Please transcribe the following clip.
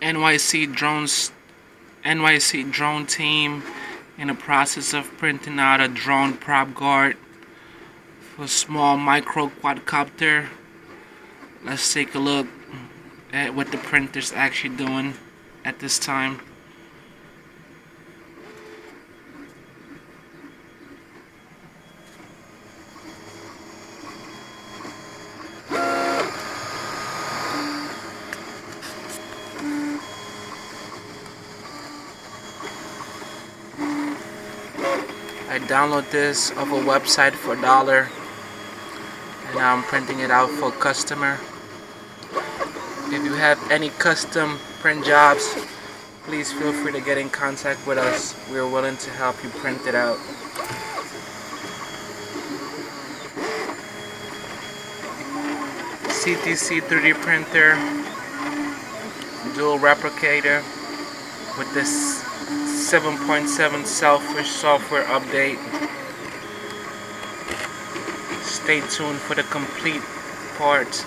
NYC drones, NYC drone team in the process of printing out a drone prop guard for small micro quadcopter. Let's take a look at what the printer's actually doing at this time. I download this off a website for $1 and now I'm printing it out for a customer. If you have any custom print jobs, please feel free to get in contact with us. We're willing to help you print it out. CTC 3D printer, dual replicator with this 7.7 Selfish software update. Stay tuned for the complete part.